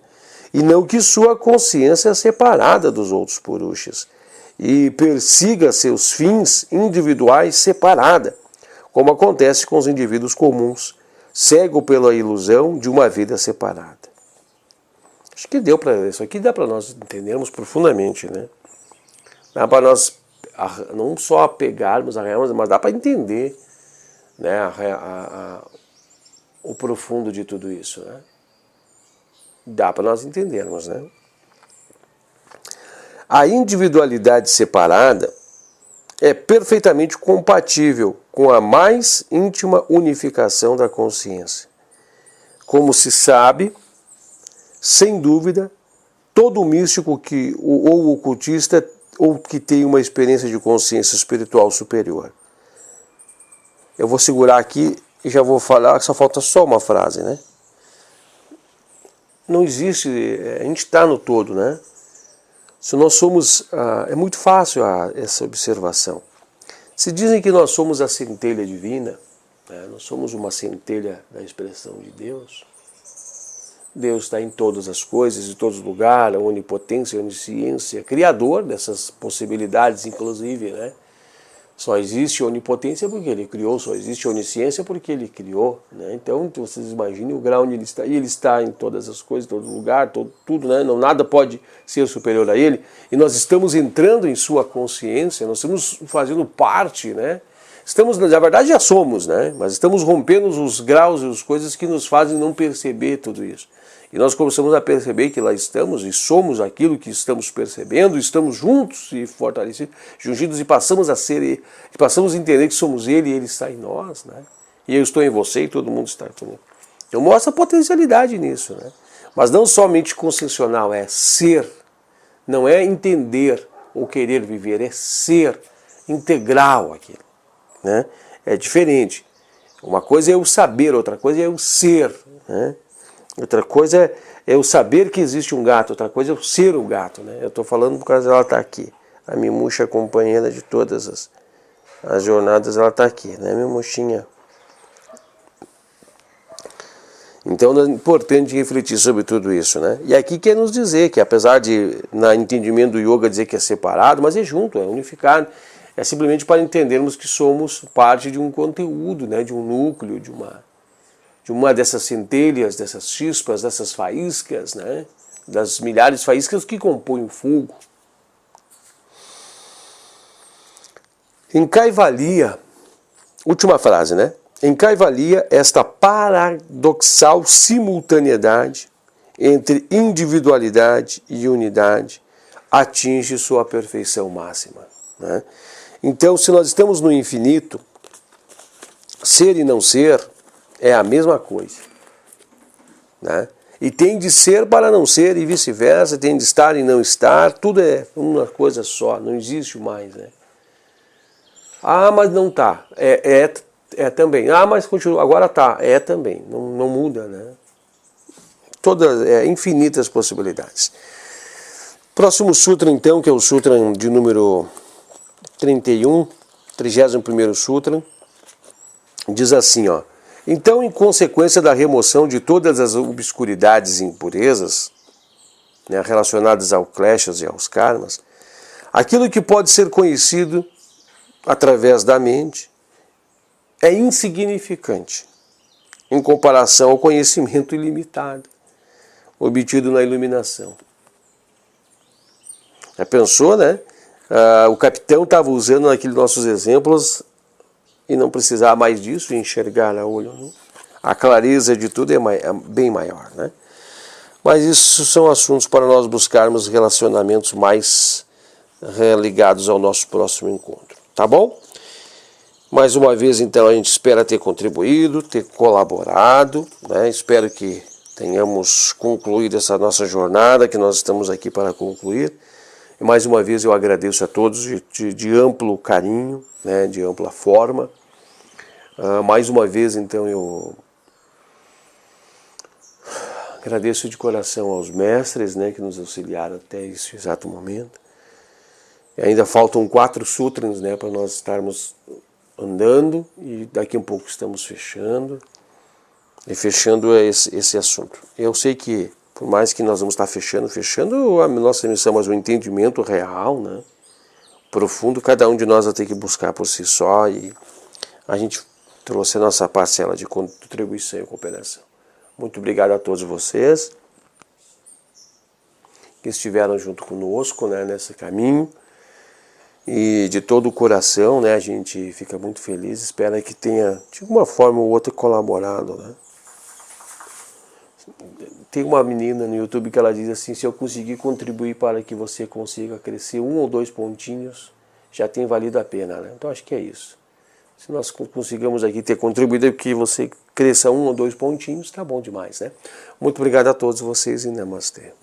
e não que sua consciência é separada dos outros purushas, e persiga seus fins individuais separada, como acontece com os indivíduos comuns, cego pela ilusão de uma vida separada. Acho que isso aqui dá para nós entendermos profundamente, né? Dá para nós não só apegarmos, mas dá para entender, né, o profundo de tudo isso, né? Dá para nós entendermos, né? A individualidade separada é perfeitamente compatível com a mais íntima unificação da consciência. Como se sabe, sem dúvida, todo místico ou ocultista ou que tem uma experiência de consciência espiritual superior. Eu vou segurar aqui e já vou falar, só falta só uma frase, né? Não existe, a gente está no todo, né? Se nós somos, é muito fácil essa observação. Se dizem que nós somos a centelha divina, né? Nós somos uma centelha da expressão de Deus. Deus está em todas as coisas, em todos os lugares, a onipotência, a onisciência, criador dessas possibilidades, inclusive, né? Só existe onipotência porque ele criou, só existe onisciência porque ele criou, né? Então vocês imaginem o grau onde ele está, e ele está em todas as coisas, em todo lugar, tudo, né? Não, nada pode ser superior a ele, e nós estamos entrando em sua consciência, nós estamos fazendo parte, né? Na verdade já somos, né? Mas estamos rompendo os graus e as coisas que nos fazem não perceber tudo isso. E nós começamos a perceber que lá estamos e somos aquilo que estamos percebendo, estamos juntos e fortalecidos, jungidos, e passamos a entender que somos Ele e Ele está em nós, né? E eu estou em você e todo mundo está em mim. Então mostra a potencialidade nisso, né? Mas não somente consciencial, é ser, não é entender ou querer viver, é ser integral aquilo, né? É diferente. Uma coisa é o saber, outra coisa é o ser, né? Outra coisa é o saber que existe um gato, outra coisa é o ser o gato, né? Eu estou falando por causa dela estar aqui. A Mimuxa, companheira de todas as jornadas, ela está aqui, né, Mimuxinha? Então é importante refletir sobre tudo isso, né? E aqui quer nos dizer que, apesar de, no entendimento do yoga, dizer que é separado, mas é junto, é unificado. É simplesmente para entendermos que somos parte de um conteúdo, né? De um núcleo, de uma dessas centelhas, dessas chispas, dessas faíscas, né? Das milhares de faíscas que compõem o fogo. Em Kaivalya, última frase, né? Em Kaivalya, esta paradoxal simultaneidade entre individualidade e unidade atinge sua perfeição máxima, né? Então, se nós estamos no infinito, ser e não ser é a mesma coisa, né? E tem de ser para não ser e vice-versa, tem de estar e não estar, tudo é uma coisa só, não existe mais, né? Ah, mas não tá, é também. Ah, mas continua, agora tá, é também, não muda, né? Todas, infinitas possibilidades. Próximo sutra, então, que é o sutra de número 31, 31º sutra, diz assim, ó. Então, em consequência da remoção de todas as obscuridades e impurezas, né, relacionadas ao kleshas e aos karmas, aquilo que pode ser conhecido através da mente é insignificante em comparação ao conhecimento ilimitado obtido na iluminação. Já pensou, né? O capitão estava usando naqueles nossos exemplos e não precisava mais disso, enxergar a olho nu. A clareza de tudo é bem maior, né? Mas isso são assuntos para nós buscarmos relacionamentos mais ligados ao nosso próximo encontro, tá bom? Mais uma vez, então, a gente espera ter contribuído, ter colaborado, né? Espero que tenhamos concluído essa nossa jornada, que nós estamos aqui para concluir. E mais uma vez eu agradeço a todos de amplo carinho, né? De ampla forma. Mais uma vez, então, eu agradeço de coração aos mestres, né, que nos auxiliaram até esse exato momento. E ainda faltam 4 sutras, né, para nós estarmos andando, e daqui a um pouco estamos fechando. E fechando esse assunto. Eu sei que, por mais que nós vamos estar fechando a nossa missão, mas o entendimento real, né, profundo, cada um de nós vai ter que buscar por si só, e a gente trouxe a nossa parcela de contribuição e cooperação. Muito obrigado a todos vocês que estiveram junto conosco, né, nesse caminho. E de todo o coração, né, a gente fica muito feliz, espera que tenha, de uma forma ou outra, colaborado, né? Tem uma menina no YouTube que ela diz assim, se eu conseguir contribuir para que você consiga crescer 1 ou 2 pontinhos, já tem valido a pena, né? Então acho que é isso. Se nós conseguimos aqui ter contribuído para que você cresça 1 ou 2 pontinhos, tá bom demais, né? Muito obrigado a todos vocês e Namastê.